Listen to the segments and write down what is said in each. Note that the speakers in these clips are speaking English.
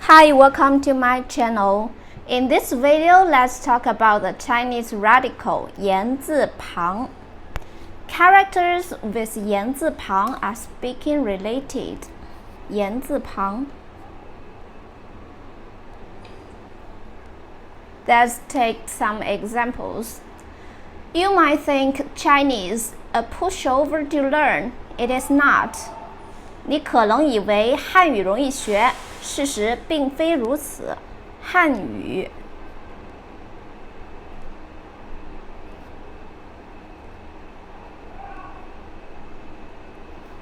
Hi, welcome to my channel. In this video, let's talk about the Chinese radical 言字旁. Characters with 言字旁 are speaking related. 言字旁. Let's take some examples. You might think Chinese a pushover to learn. It is not. 你可能以为汉语容易学，事实并非如此。汉语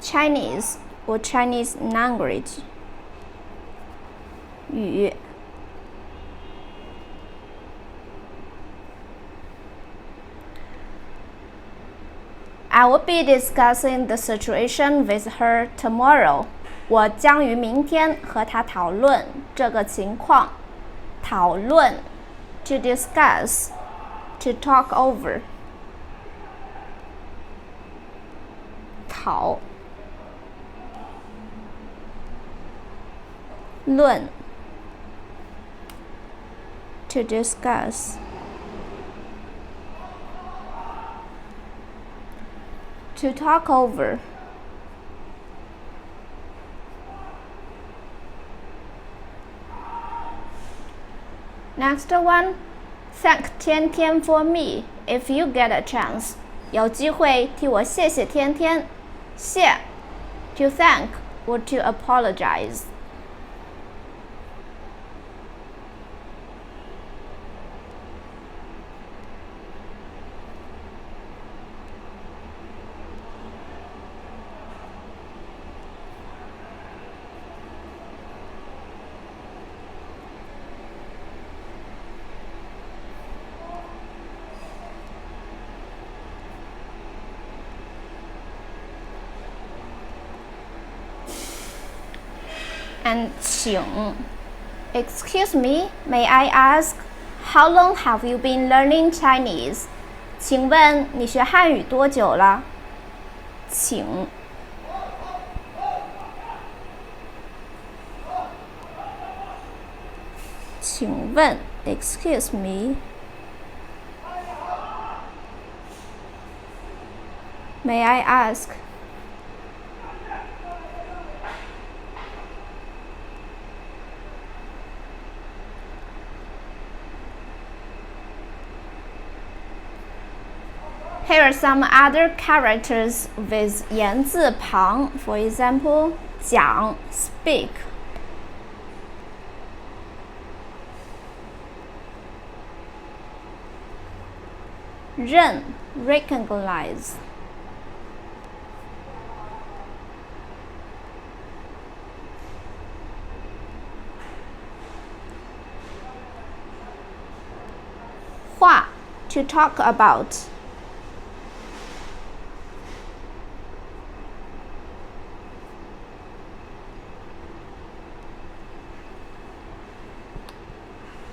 Chinese or Chinese language 语 I will be discussing the situation with her tomorrow. 我将于明天和她讨论这个情况。讨论 to discuss, to talk over. 讨论 to discuss. To talk over. Next one, thank 天天 for me if you get a chance. 有机会替我谢谢天天。谢 to thank or to apologize. And 请 Excuse me, may I ask, how long have you been learning Chinese? 请问你学汉语多久了？请问 Excuse me, may I ask? Here are some other characters with 言字旁. For example, 讲 speak. 认 recognize. 话 to talk about.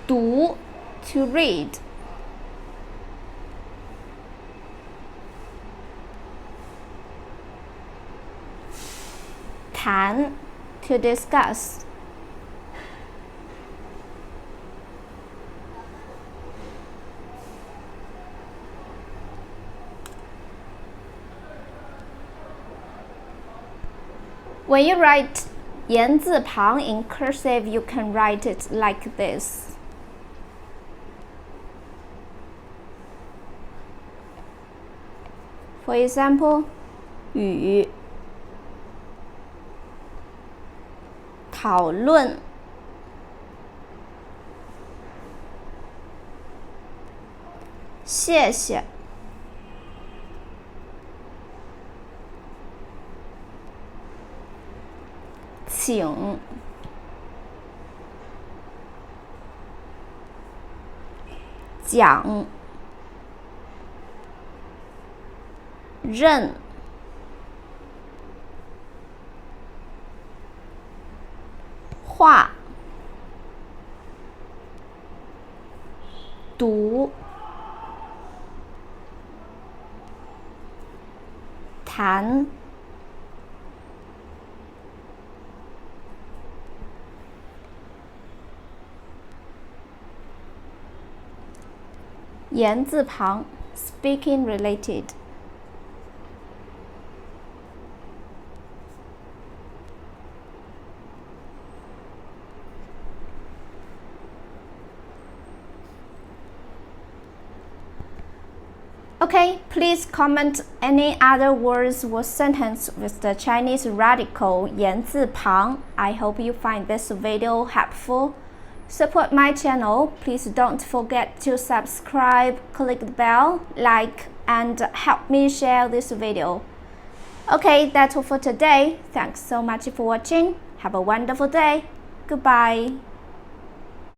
读 to read. 谈 to discuss. ，When you write 言字旁 in cursive, you can write it like this. For example, 与讨论谢谢请讲认话读谈言字旁 speaking related. Okay, please comment any other words or sentence with the Chinese radical 言字旁. I hope you find this video helpful. Support my channel. Please don't forget to subscribe, click the bell, like, and help me share this video. Okay, that's all for today. Thanks so much for watching. Have a wonderful day. Goodbye.